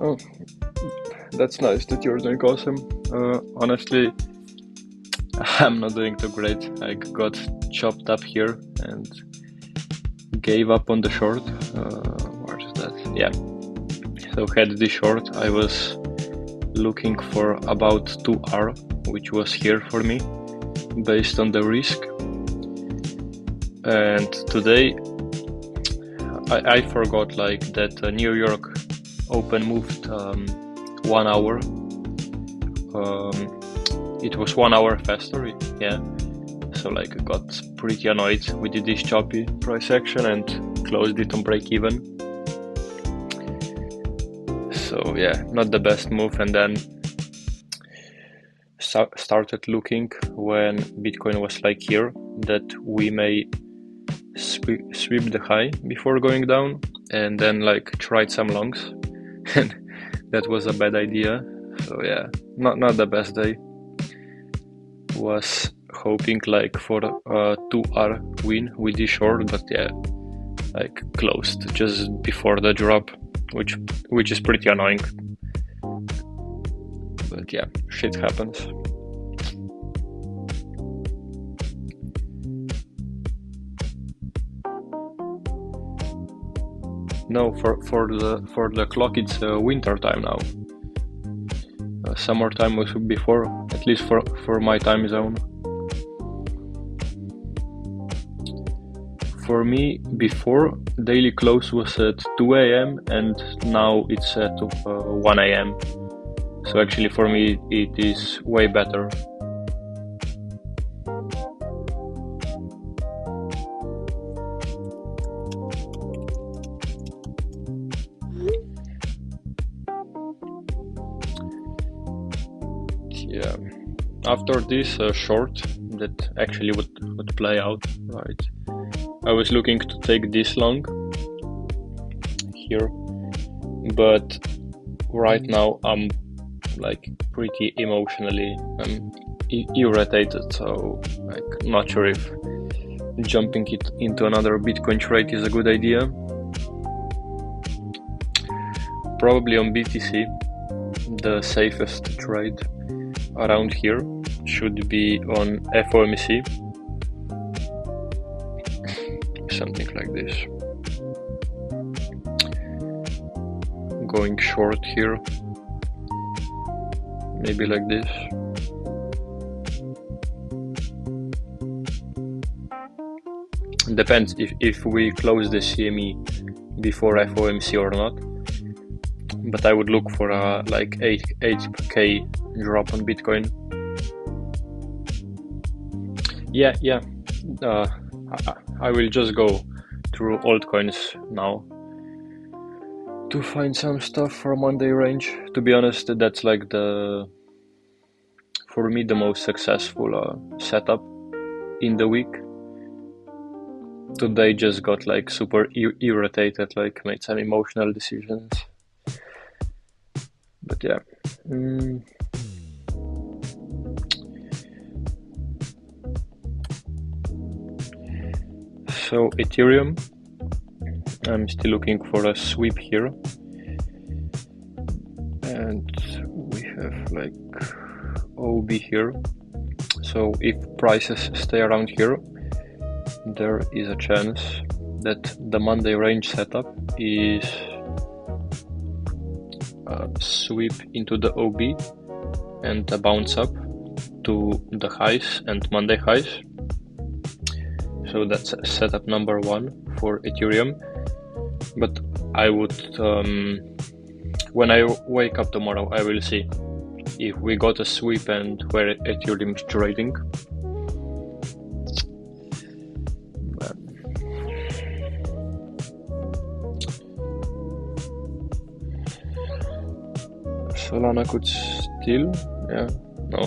Oh, that's nice that you're doing awesome. Honestly, I'm not doing too great. I got chopped up here and gave up on the short. Where is that? Yeah. So had this short. I was looking for about 2R, which was here for me, based on the risk. And today, I forgot like that New York Open moved 1 hour. It was 1 hour faster, yeah. So like I got pretty annoyed. We did this choppy price action and closed it on break even. So yeah, not the best move. And then started looking when Bitcoin was like here that we may sweep the high before going down, and then like tried some longs, and that was a bad idea. So yeah, not the best day. Was hoping like for a 2R win with this short, but yeah, like closed just before the drop, which is pretty annoying. But yeah, shit happens. No, for the clock it's winter time now. Summertime was before, at least for my time zone. For me, before, daily close was at 2 a.m. and now it's at 1 a.m. So actually for me it is way better. Yeah, after this short that actually would play out, right? I was looking to take this long here, but right now I'm like pretty emotionally irritated, so like not sure if jumping it into another Bitcoin trade is a good idea. Probably on BTC, the safest trade around here should be on FOMC, something like this. Going short here, maybe like this. Depends if we close the CME before FOMC or not, but I would look for a like 8k drop on Bitcoin. Yeah, I will just go through altcoins now to find some stuff for Monday range. To be honest, that's like for me the most successful setup in the week. Today just got like super irritated, like made some emotional decisions. But yeah. So Ethereum, I'm still looking for a sweep here, and we have like OB here. So if prices stay around here, there is a chance that the Monday range setup is a sweep into the OB and a bounce up to the highs and Monday highs. So that's setup number 1 for Ethereum. But I would, when I wake up tomorrow, I will see if we got a sweep and where Ethereum is trading. Solana could still, yeah, no.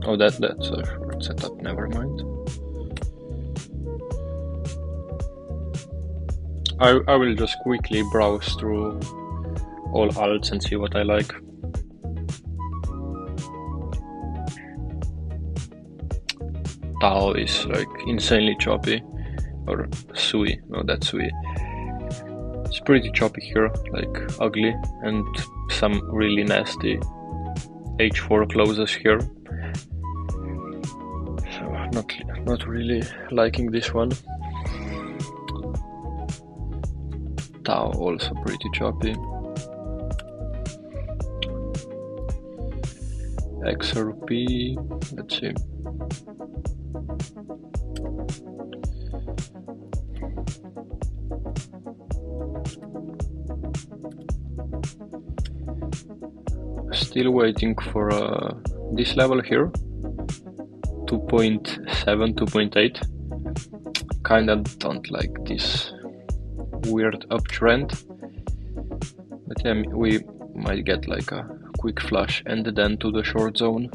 Oh, that's a short setup, never mind. I will just quickly browse through all alts and see what I like. Tao is like insanely choppy, or Sui, no, that's Sui. It's pretty choppy here, like ugly, and some really nasty h4 closes here. So not really liking this one. Tau also pretty choppy. XRP, let's see. Still waiting for this level here, 2.7, 2.8. Kinda don't like this weird uptrend, but yeah, we might get like a quick flush and then to the short zone.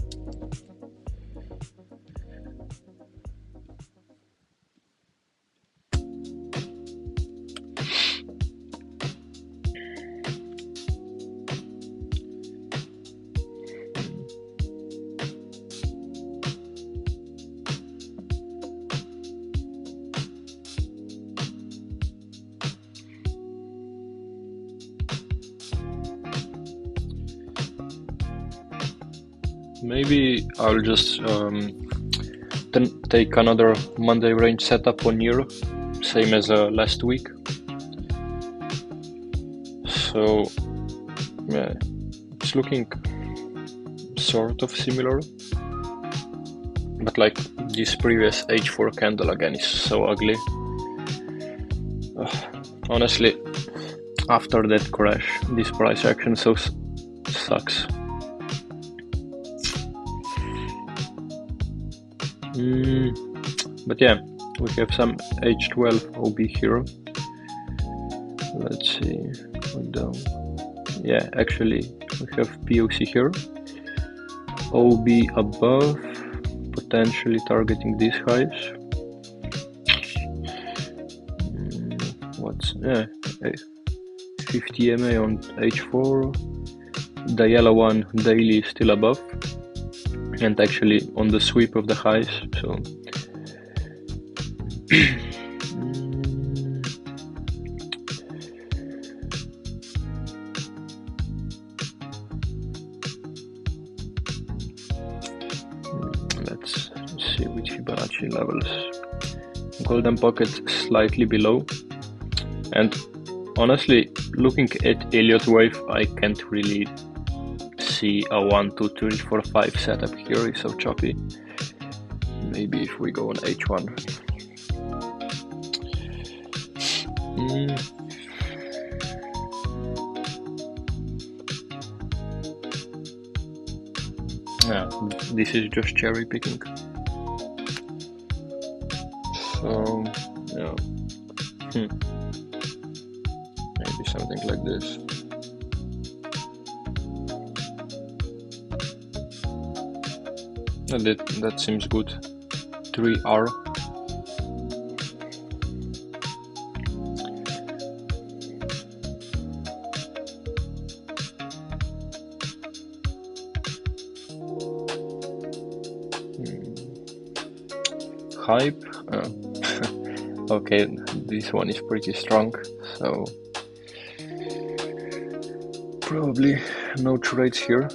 Maybe I'll just then take another Monday range setup on year, same as last week. So yeah, it's looking sort of similar, but like this previous H4 candle again is so ugly. Honestly, after that crash, this price action so sucks. But yeah, we have some H12 OB here. Let's see, down. Yeah, actually we have POC here. OB above, potentially targeting these highs. What's 50 MA on H4. The yellow one daily is still above, and actually on the sweep of the highs, so let's see which Fibonacci levels. Golden pocket slightly below, and honestly, looking at Elliott wave, I can't really see a 1, 2, 3, 4, 5 setup here. It's so choppy. Maybe if we go on H1. Yeah, this is just cherry picking. So yeah, maybe something like this. That seems good. 3R. Hype. Okay, this one is pretty strong, so probably no trades here.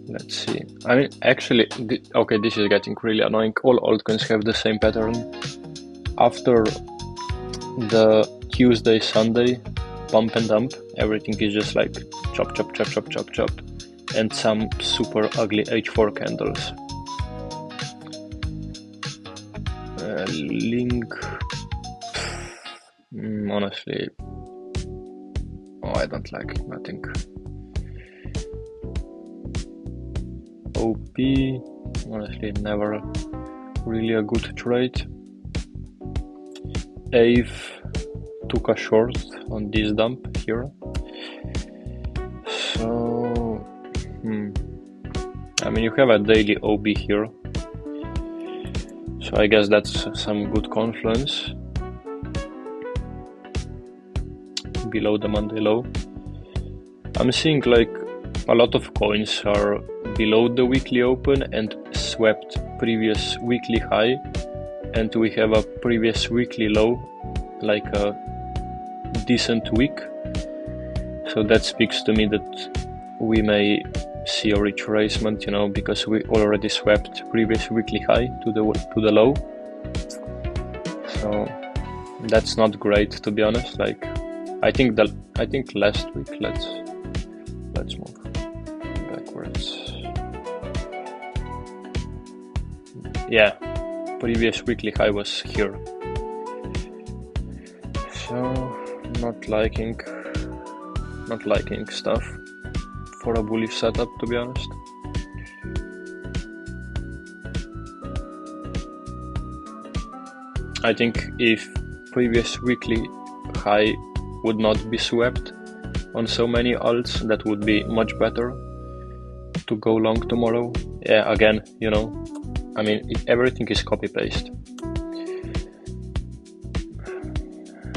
Let's see. I mean, actually, okay, this is getting really annoying. All altcoins have the same pattern. After the Tuesday, Sunday pump and dump, everything is just like chop, chop, chop, chop, chop, chop, and some super ugly H4 candles. Link. Honestly, I don't like it, nothing. OP, honestly, never really a good trade. Ave took a short on this dump here. So, I mean, you have a daily OB here. So I guess that's some good confluence. Below the Monday low. I'm seeing like a lot of coins are below the weekly open and swept previous weekly high and we have a previous weekly low, like a decent week. So that speaks to me that we may see a retracement, you know, because we already swept previous weekly high to the low. So that's not great, to be honest. Like I think last week, let's move backwards. Yeah, previous weekly high was here. So not liking stuff for a bullish setup, to be honest. I think if previous weekly high would not be swept on so many alts, that would be much better to go long tomorrow. Yeah, again, you know, I mean, everything is copy paste.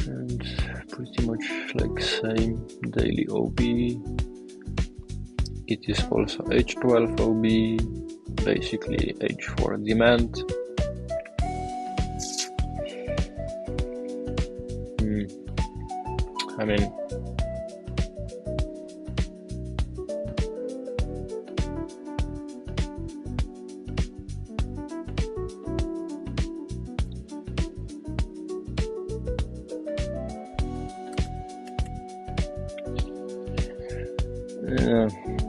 And pretty much like same daily OB. It is also H12 OB, basically H4 demand. I mean,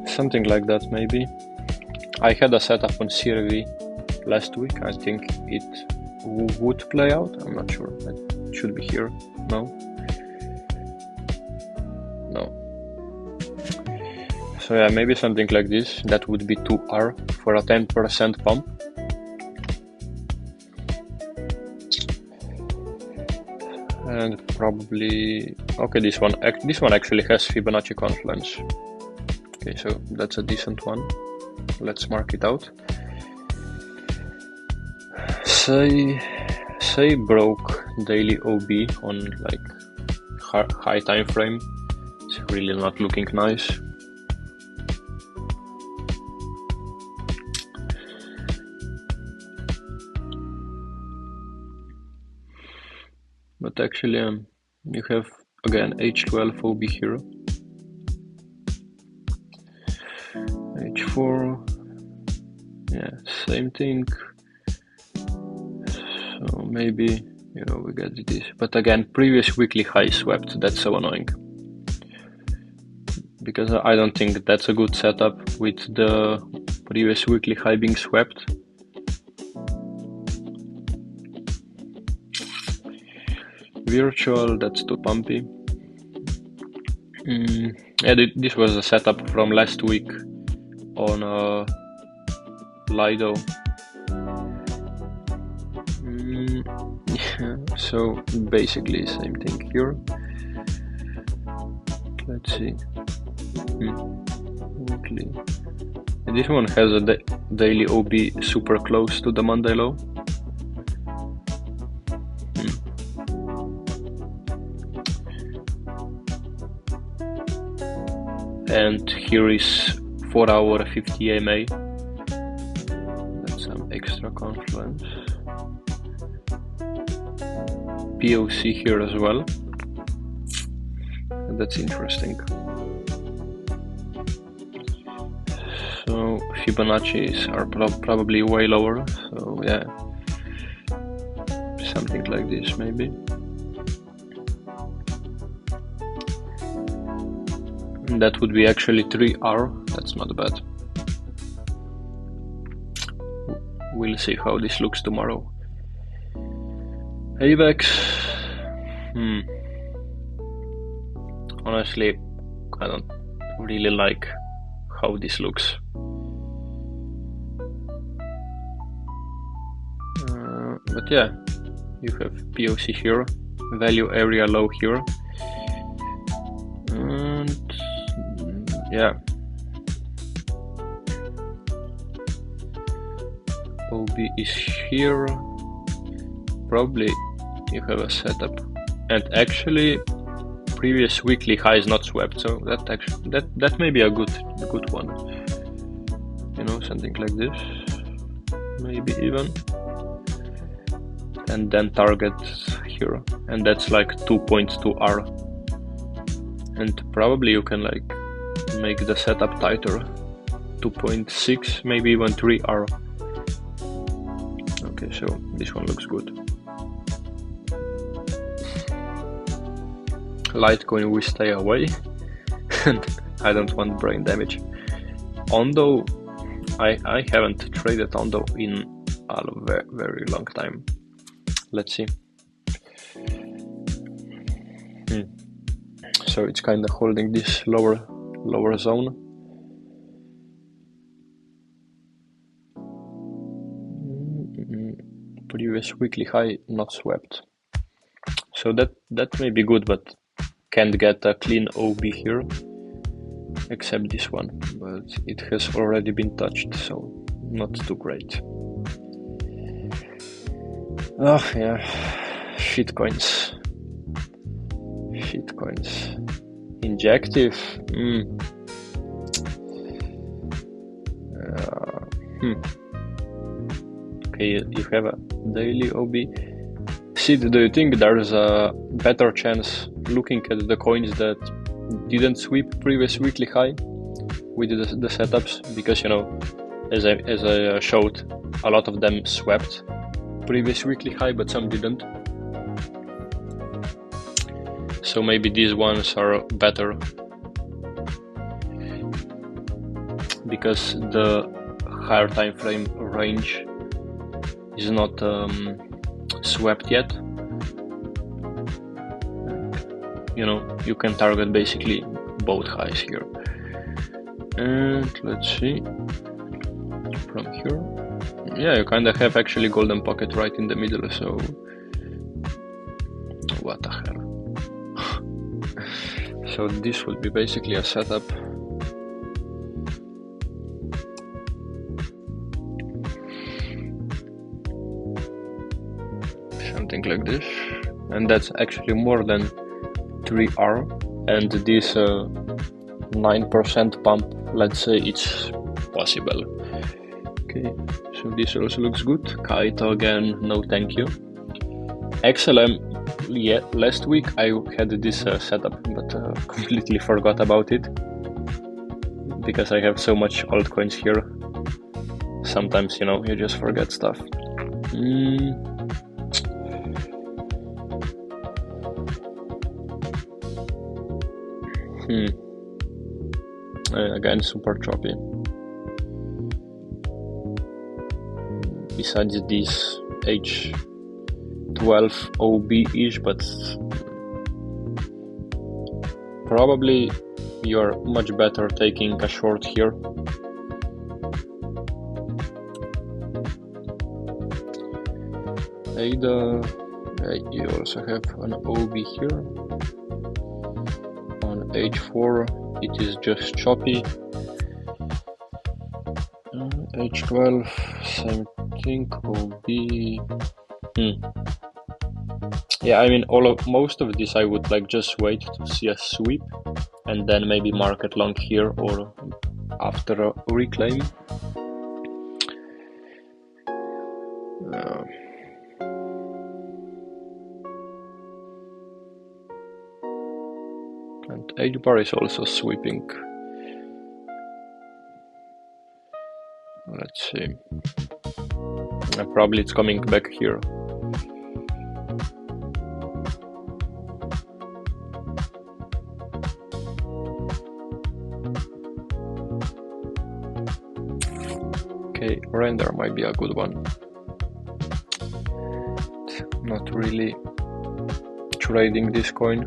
something like that maybe. I had a setup on CRV last week. I think it would play out. I'm not sure. It should be here. No. So yeah, maybe something like this. That would be 2R for a 10% pump. And probably, okay, this one actually has Fibonacci confluence. Okay, so that's a decent one. Let's mark it out. Say broke daily OB on like high time frame. It's really not looking nice. But actually, you have again H12 OB here, H4, yeah, same thing. So maybe, you know, we get this, but again, previous weekly high swept. That's so annoying, because I don't think that's a good setup with the previous weekly high being swept. Virtual, that's too pumpy. Yeah, this was a setup from last week on Lido. Yeah, so basically same thing here. Let's see. Weekly. And this one has a daily OB super close to the Monday low. And here is 4 hour 50 EMA. That's some extra confluence. POC here as well. And that's interesting. So Fibonacci's are probably way lower. So yeah, something like this maybe. That would be actually 3R. That's not bad. We'll see how this looks tomorrow. Avax. Honestly, I don't really like how this looks. But yeah, you have POC here, value area low here. And yeah, OB is here. Probably you have a setup, and actually previous weekly high is not swept, so that may be a good one. You know, something like this, maybe even. and then target here, and that's like 2.2 R, and probably you can like make the setup tighter, 2.6, maybe even 3 R. Okay, so this one looks good. Litecoin, we stay away, and I don't want brain damage. Ondo, I haven't traded Ondo in a very long time. Let's see. So it's kind of holding this lower zone. Previous weekly high not swept. So that may be good, but can't get a clean OB here, except this one, but it has already been touched, so not too great. Oh yeah, shitcoins. Injective. Okay, you have a daily OB. Sid, do you think there's a better chance looking at the coins that didn't sweep previous weekly high with the setups? Because, you know, as I showed, a lot of them swept previous weekly high, but some didn't. So maybe these ones are better because the higher time frame range is not swept yet. You know, you can target basically both highs here. And let's see from here. Yeah, you kind of have actually golden pocket right in the middle, so what the hell. So this would be basically a setup. Something like this, and that's actually more than 3R, and this 9% pump, let's say it's possible. Okay, so this also looks good. Kaito again, no thank you. XLM, yeah, last week I had this setup, but completely forgot about it because I have so much altcoins here. Sometimes, you know, you just forget stuff. Again, super choppy. Besides this H12 OB-ish, but probably you're much better taking a short here. Ada, you also have an OB here. On H4 it is just choppy. H12, same thing, OB. Yeah, I mean, most of this I would like just wait to see a sweep and then maybe market long here or after a reclaim. And H bar is also sweeping. Let's see. Probably it's coming back here. Okay, render might be a good one. Not really trading this coin.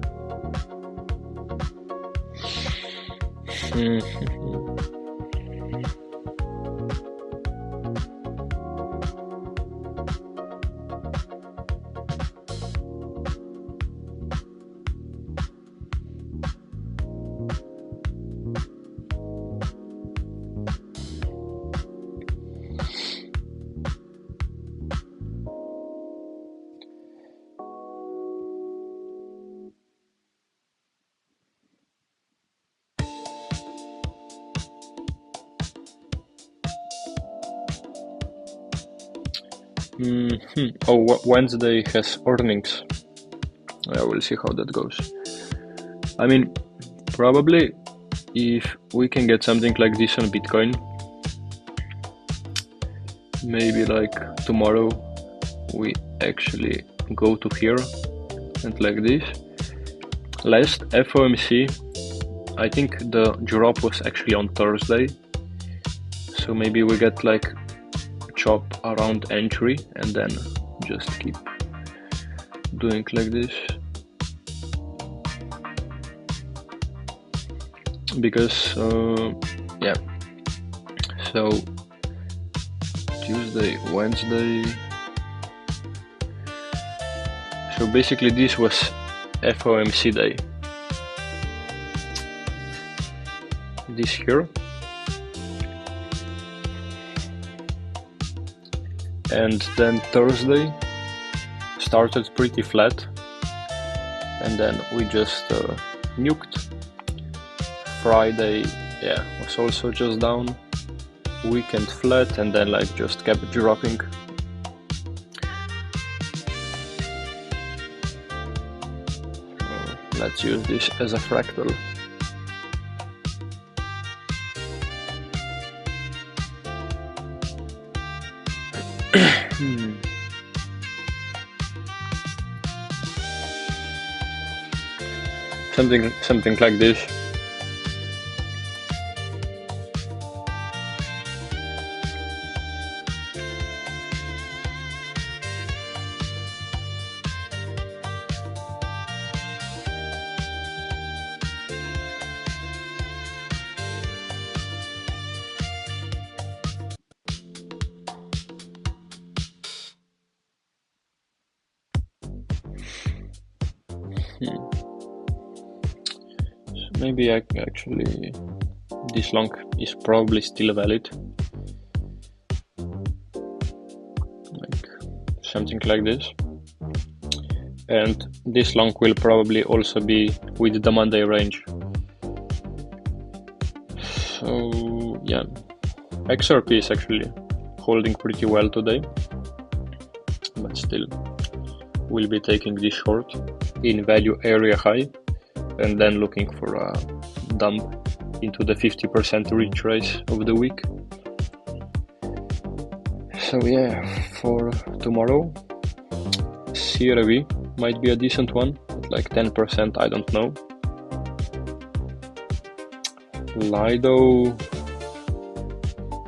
Oh, Wednesday has earnings. We'll see how that goes. I mean, probably if we can get something like this on Bitcoin, maybe like tomorrow we actually go to here and like this. Last FOMC, I think the drop was actually on Thursday, so maybe we get like chop around entry and then just keep doing like this, because yeah, so Tuesday, Wednesday, so basically this was FOMC day, this here, and then Thursday started pretty flat and then we just nuked. Friday, yeah, was also just down, weekend flat, and then like just kept dropping. Let's use this as a fractal. Something like this. Maybe actually this long is probably still valid, like something like this, and this long will probably also be with the Monday range. So yeah, XRP is actually holding pretty well today, but still we'll be taking this short in value area high and then looking for a dump into the 50% retrace of the week. So yeah, for tomorrow, CRV might be a decent one, at like 10%, I don't know. Lido,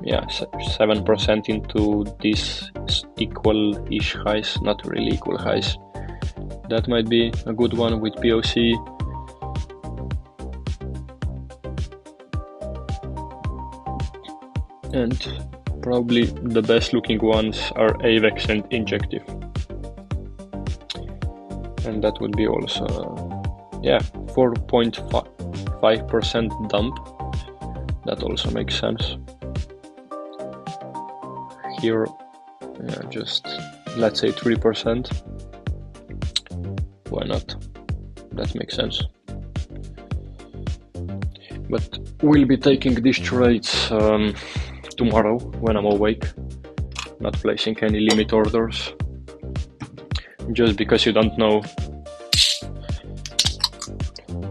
yeah, 7% into these equal-ish highs, not really equal highs. That might be a good one with POC. And probably the best looking ones are Avax and Injective. And that would be also, yeah, 4.5% dump. That also makes sense. Here, yeah, just let's say 3%. Why not? That makes sense. But we'll be taking these trades tomorrow when I'm awake, not placing any limit orders, just because you don't know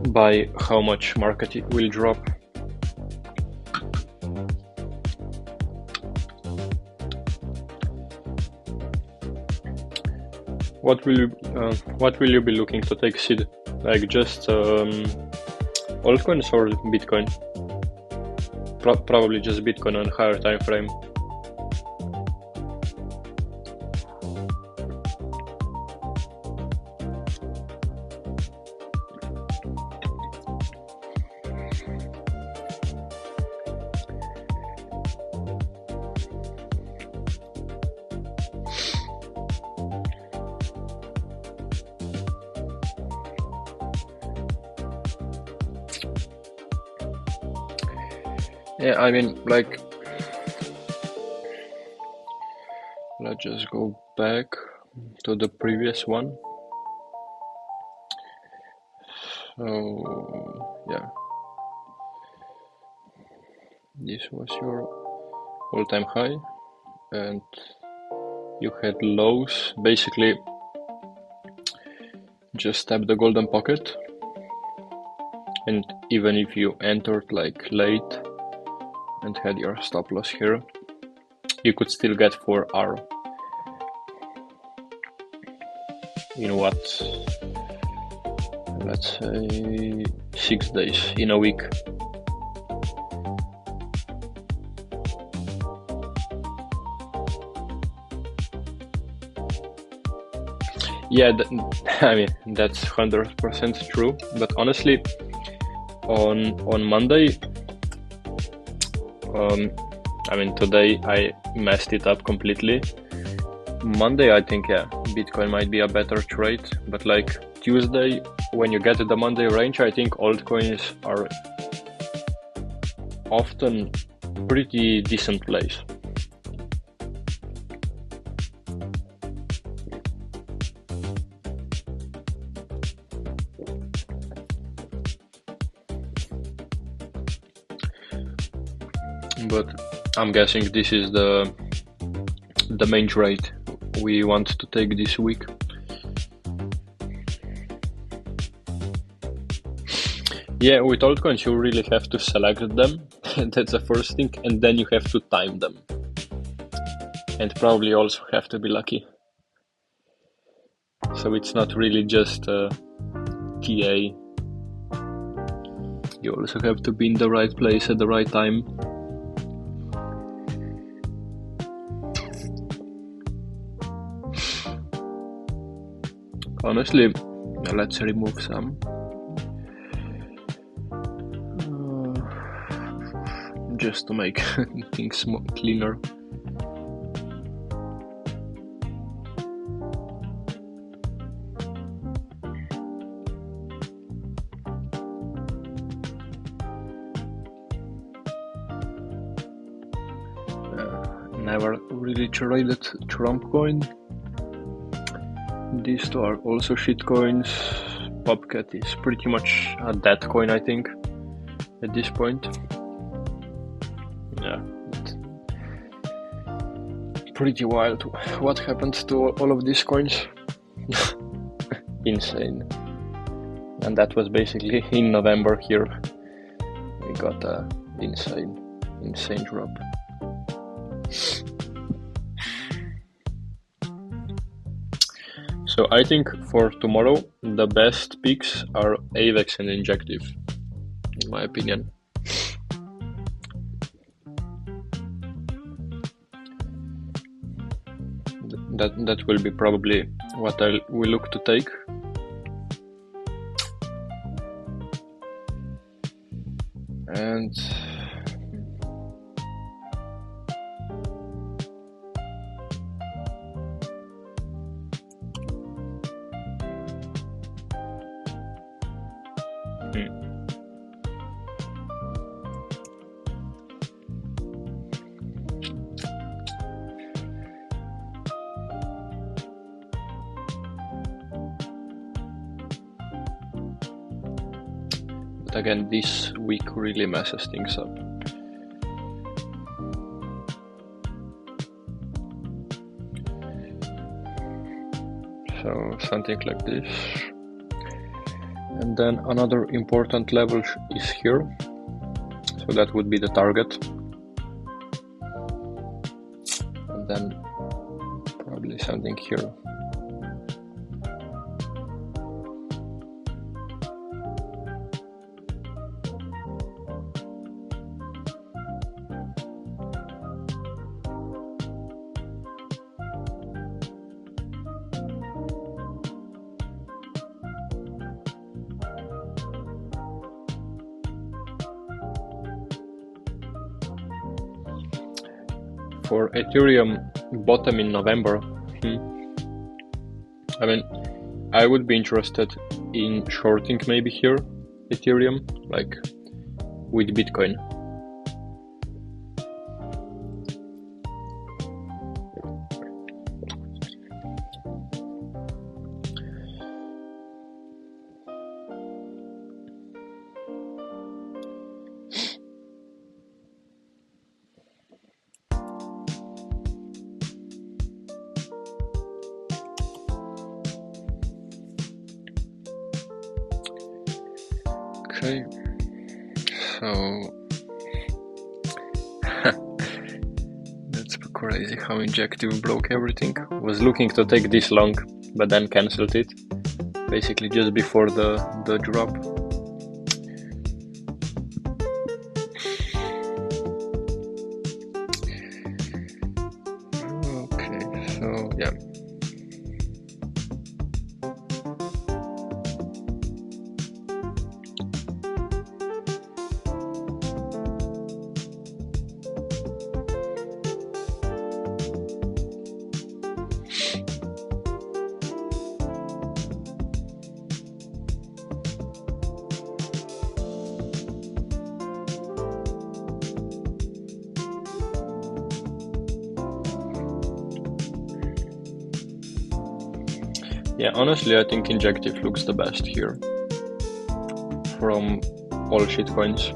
by how much market it will drop. What will you be looking to take seed? Like just altcoins or Bitcoin? Probably just Bitcoin on higher time frame. Yeah, I mean, like, let's just go back to the previous one. So, yeah, this was your all-time high, and you had lows, basically just tap the golden pocket, and even if you entered like late and had your stop loss here, you could still get 4R in what, let's say 6 days, in a week. Yeah, I mean, that's 100% true, but honestly, on Monday, I mean, today I messed it up completely. Monday, I think, yeah, Bitcoin might be a better trade, but like Tuesday, when you get to the Monday range, I think altcoins are often pretty decent plays. But I'm guessing this is the main trade we want to take this week. Yeah, with altcoins you really have to select them, that's the first thing, and then you have to time them. And probably also have to be lucky. So it's not really just TA. You also have to be in the right place at the right time. Honestly, let's remove some. Just to make things more cleaner. Never really traded Trump coin. These two are also shit coins. Popcat is pretty much a dead coin, I think, at this point. Yeah, pretty wild what happened to all of these coins. Insane. And that was basically in November here. We got a insane drop. So I think for tomorrow the best picks are Avax and Injective, in my opinion. That will be probably what I will look to take. And again, this week really messes things up. So something like this. And then another important level is here. So that would be the target. And then probably something here. For Ethereum bottom in November, I mean, I would be interested in shorting maybe here Ethereum, like with Bitcoin. Okay, so that's crazy how Injective broke everything. Was looking to take this long, but then cancelled it, basically just before the drop. Okay, so yeah. Yeah, honestly, I think Injective looks the best here from all shitcoins.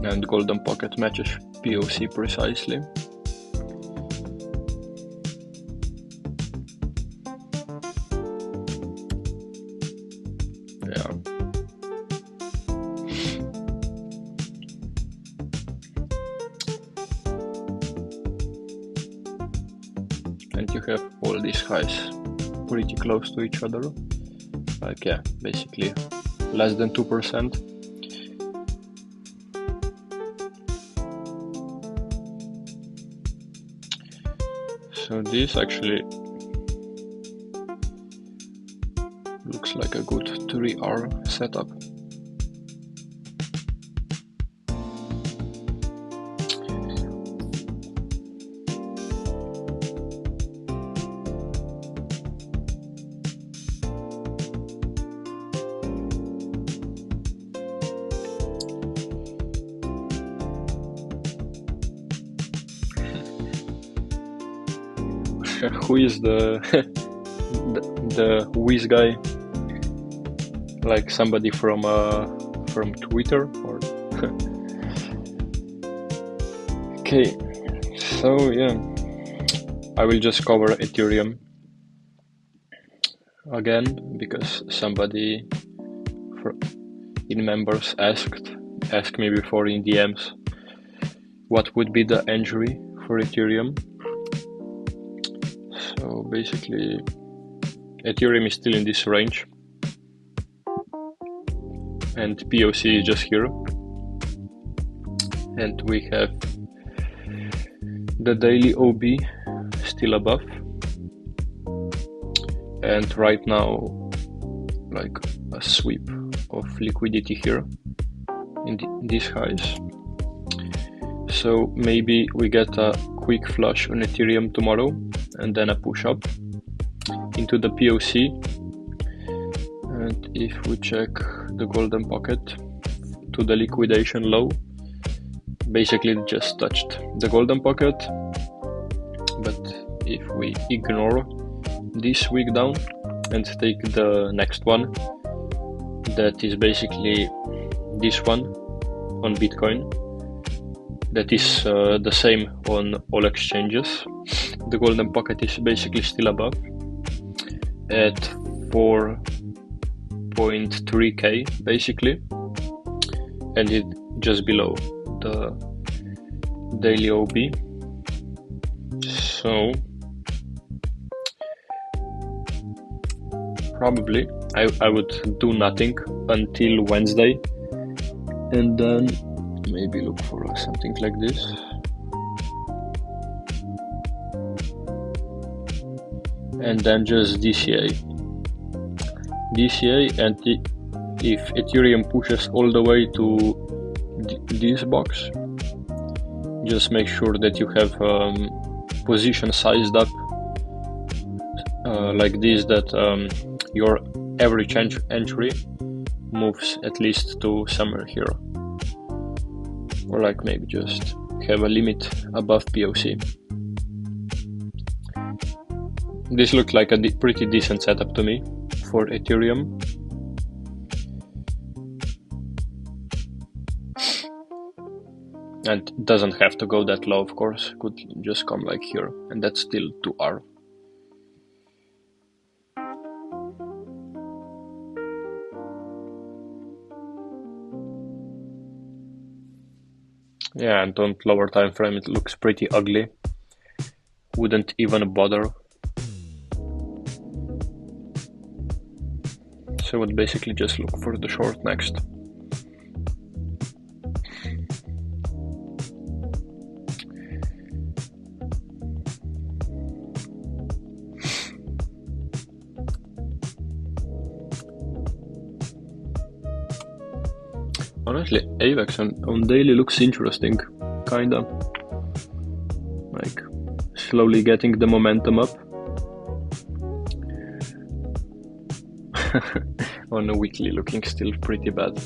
And Golden Pocket matches POC precisely. Yeah. And you have all these highs pretty close to each other. Like, yeah, basically less than 2%. So this actually looks like a good 3R setup. Who is the the whiz guy? Like somebody from Twitter or? Okay, so yeah, I will just cover Ethereum again because somebody in members asked me before in DMs what would be the entry for Ethereum. So basically, Ethereum is still in this range, and POC is just here, and we have the daily OB still above, and right now like a sweep of liquidity here in these highs. So maybe we get a quick flush on Ethereum tomorrow and then a push up into the POC. And if we check the Golden Pocket to the liquidation low, basically it just touched the Golden Pocket. But if we ignore this week down and take the next one, that is basically this one on Bitcoin, that is the same on all exchanges. The Golden Pocket is basically still above at 4.3k basically, and it just below the daily OB. So probably I would do nothing until Wednesday, and then maybe look for something like this. And then just DCA, and if Ethereum pushes all the way to this box, just make sure that you have position sized up like this, that your average entry moves at least to somewhere here, or like maybe just have a limit above POC. This looked like a pretty decent setup to me for Ethereum. And it doesn't have to go that low, of course. Could just come like here, and that's still 2R. Yeah, and on lower time frame it looks pretty ugly. Wouldn't even bother. So I would basically just look for the short next. Honestly, Avax on daily looks interesting, kinda. Like, slowly getting the momentum up. On a weekly looking still pretty bad.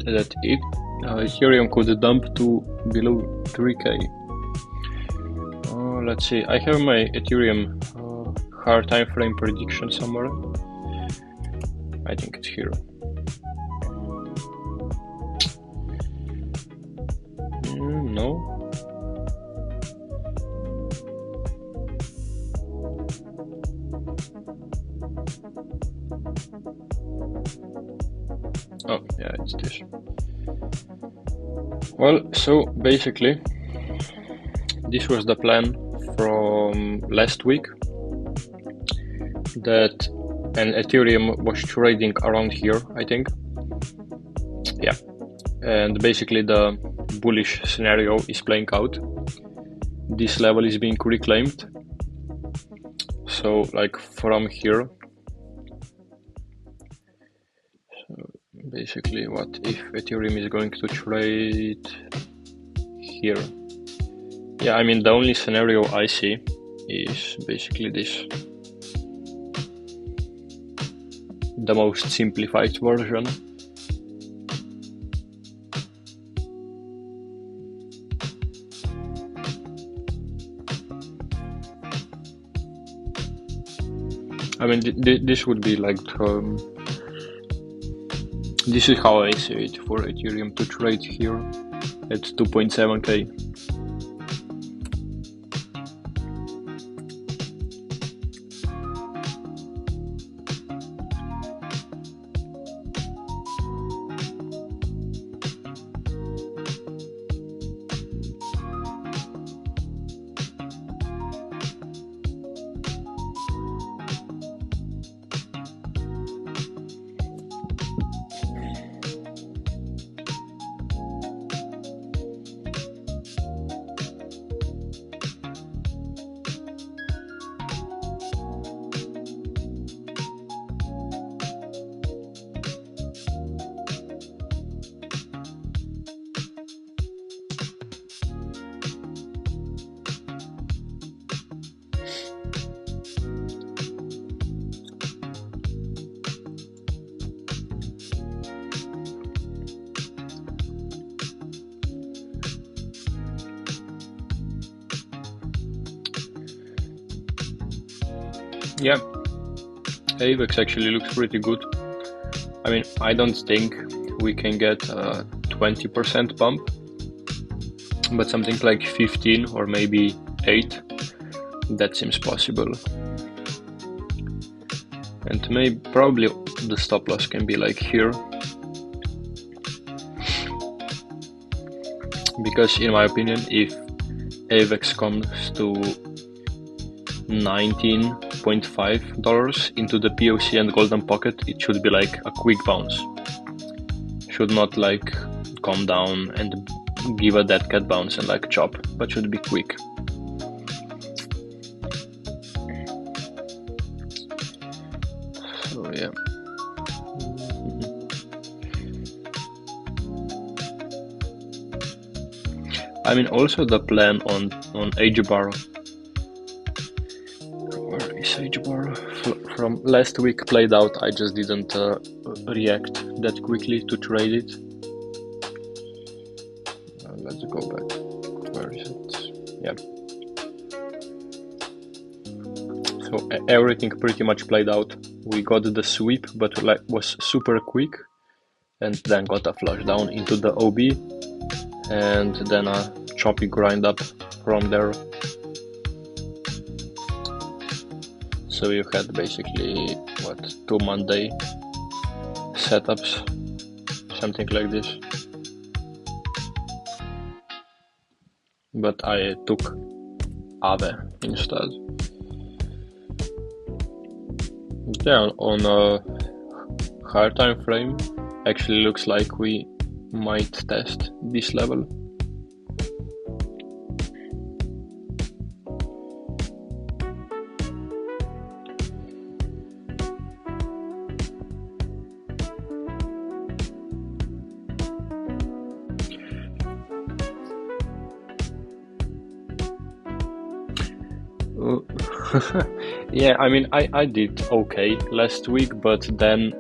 That Ethereum could dump to below 3K. Let's see, I have my Ethereum hard time frame prediction somewhere. I think it's here. No. Oh, yeah, it's this. Well, so basically, this was the plan from last week, that an Ethereum was trading around here, I think. Yeah, and basically the bullish scenario is playing out. This level is being reclaimed. So, like, from here, basically, what if Ethereum is going to trade here? Yeah, I mean, the only scenario I see is basically this. The most simplified version. I mean, this would be like this is how I see it for Ethereum to trade here at 2.7K. Yeah, Avax actually looks pretty good. I mean, I don't think we can get a 20% bump, but something like 15 or maybe 8, that seems possible. And maybe probably the stop loss can be like here, because in my opinion, if Avax comes to $19.5 into the POC and golden pocket, it should be like a quick bounce. Should not like come down and give a dead cat bounce and like chop, but should be quick. So yeah. I mean, also the plan on Age Bar. Where is Age Bar? From last week played out. I just didn't react that quickly to trade it. Let's go back. Where is it? Yeah. So everything pretty much played out. We got the sweep, but like was super quick, and then got a flush down into the OB, and then a choppy grind up from there. So you had basically what, 2 Monday setups, something like this. But I took Ave instead. Yeah, on a higher time frame, actually looks like we might test this level. Yeah, I mean, I did okay last week, but then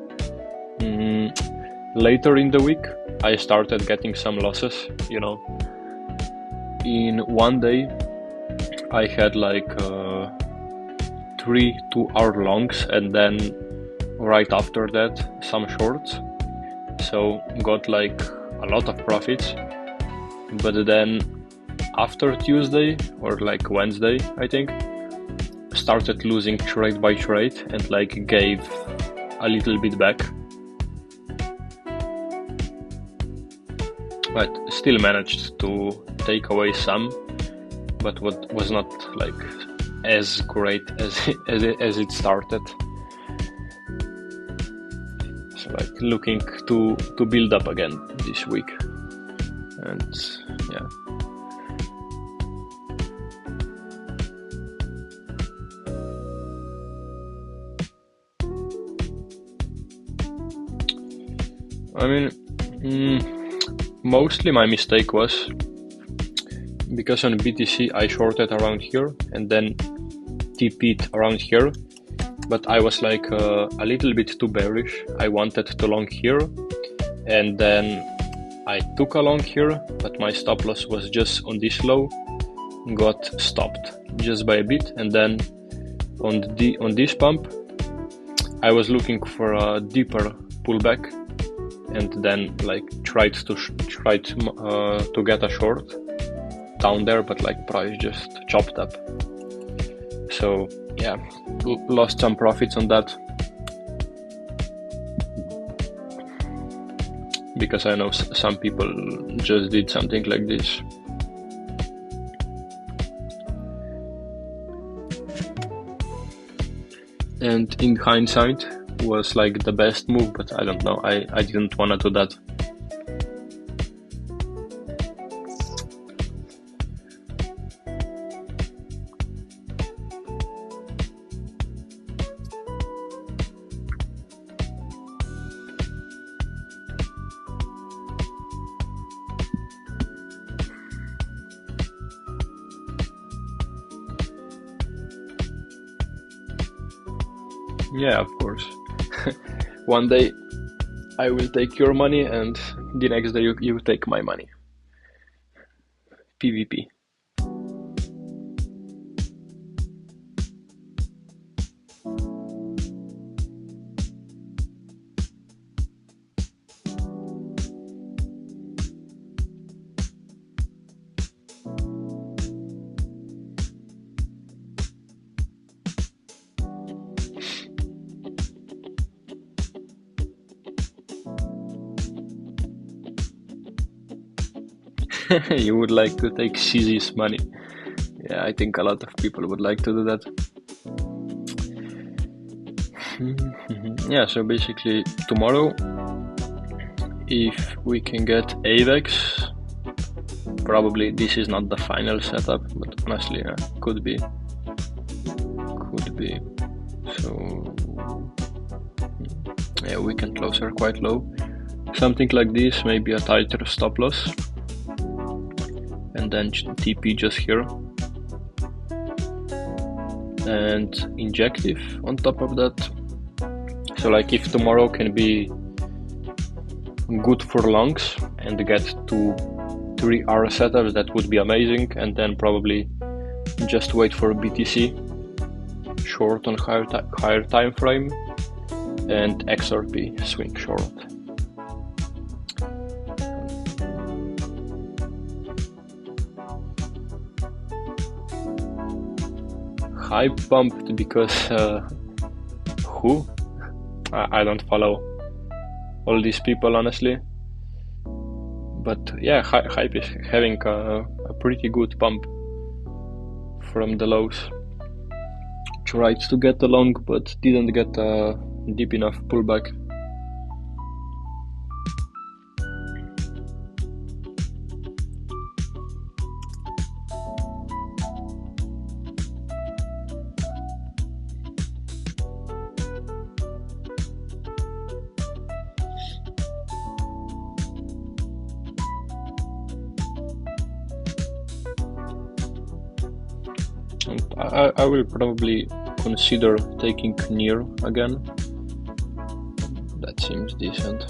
later in the week I started getting some losses, you know. In one day I had like 3 2-hour longs, and then right after that some shorts, so got like a lot of profits. But then after Tuesday or like Wednesday, I think, started losing trade by trade and like gave a little bit back, but still managed to take away some, but what was not like as great as it started. So like looking to build up again this week, and yeah. I mean, mostly my mistake was because on BTC I shorted around here and then TP'd around here, but I was like a little bit too bearish. I wanted to long here, and then I took a long here, but my stop loss was just on this low, got stopped just by a bit, and then on this pump I was looking for a deeper pullback, and then like tried to get a short down there, but like price just chopped up. So yeah, lost some profits on that, because I know some people just did something like this. And in hindsight was like the best move, but I don't know, I didn't want to do that. Yeah, of course. One day I will take your money, and the next day you take my money. PvP. You would like to take CZ's money. Yeah, I think a lot of people would like to do that. Yeah, so basically tomorrow, if we can get Avax, Probably this is not the final setup, but honestly, could be. So yeah, weekend lows are quite low. Something like this, maybe a tighter stop loss, and then TP just here, and injective on top of that. So like if tomorrow can be good for longs and get to 3-hour setups, that would be amazing, and then probably just wait for BTC short on higher time frame and XRP swing short. Hype pumped because who? I don't follow all these people honestly, but yeah, hype is having a pretty good pump from the lows. Tried to get along but didn't get a deep enough pullback. I will probably consider taking near again. That seems decent.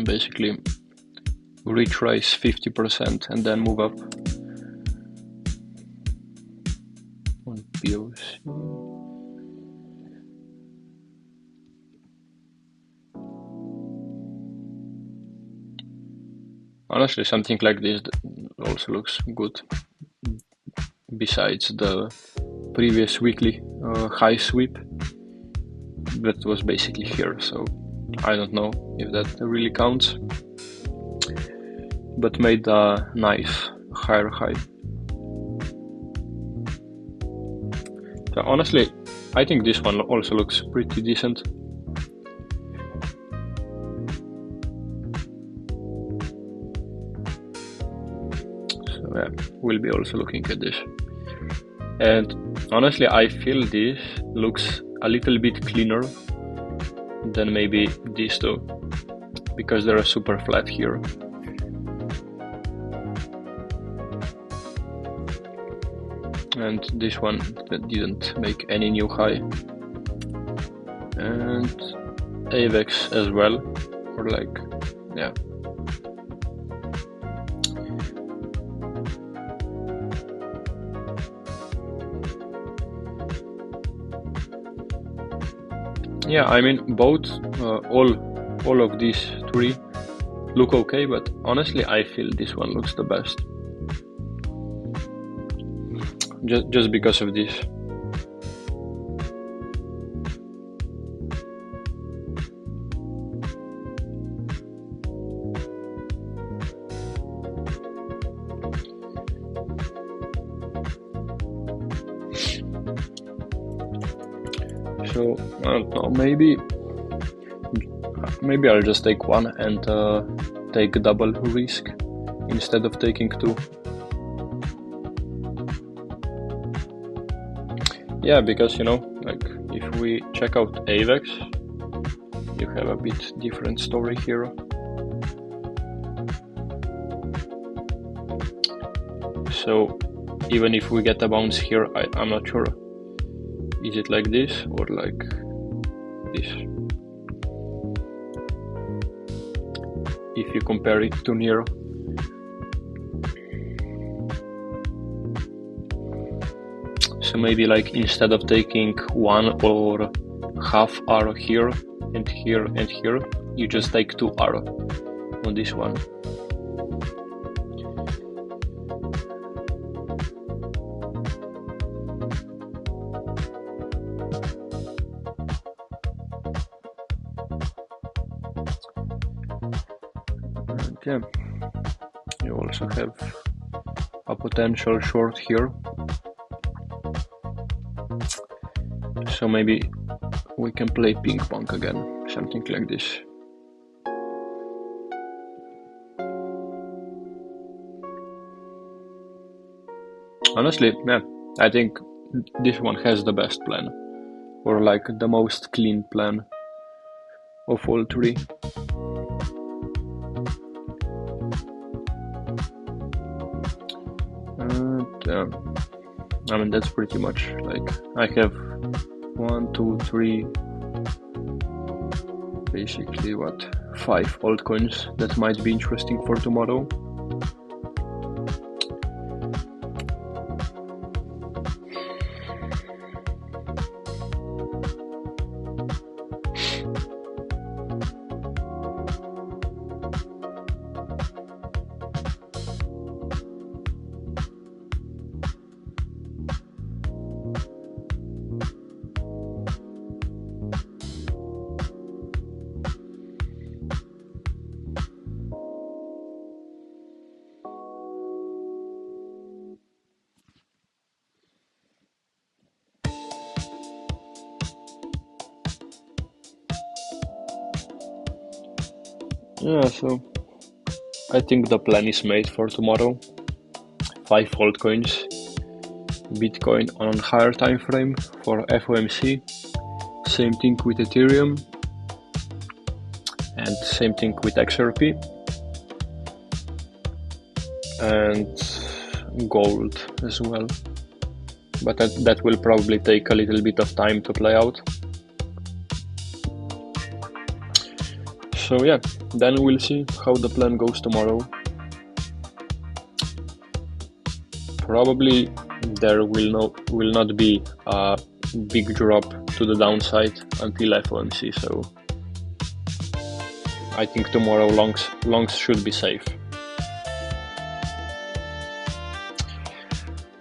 Basically retrace 50% and then move up on POC. Honestly, something like this also looks good, besides the previous weekly high sweep that was basically here, so I don't know if that really counts, but made a nice higher high. So honestly, I think this one also looks pretty decent. So yeah, we'll be also looking at this. And honestly, I feel this looks a little bit cleaner than maybe these two, because they're super flat here. And this one that didn't make any new high. And Avax as well, or like, yeah. Yeah, I mean, both, all of these three look okay, but honestly, I feel this one looks the best. Just because of this. So I don't know, maybe I'll just take one and take double risk instead of taking two. Yeah, because you know, like if we check out Avax, you have a bit different story here. So even if we get a bounce here, I'm not sure. Is it like this or like this? If you compare it to Nero. So maybe like instead of taking one or half arrow here and here and here, you just take 2 arrow on this one. yeah, you also have a potential short here. So maybe we can play ping pong again, something like this. Honestly, yeah, I think this one has the best plan, or like the most clean plan of all three. And I mean, that's pretty much like I have 1, 2, 3, basically what, 5 altcoins that might be interesting for tomorrow. Yeah, so I think the plan is made for tomorrow. 5 altcoins, Bitcoin on higher time frame for FOMC, same thing with Ethereum, and same thing with XRP, and gold as well. But that will probably take a little bit of time to play out. So yeah, then we'll see how the plan goes tomorrow. Probably there will not be a big drop to the downside until FOMC, so I think tomorrow longs should be safe.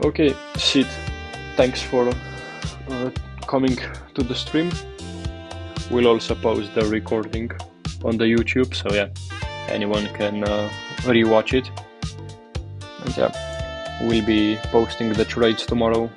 Okay, Sid, thanks for coming to the stream. We'll also post the recording on the YouTube, so yeah, anyone can rewatch it. And yeah, we'll be posting the trades tomorrow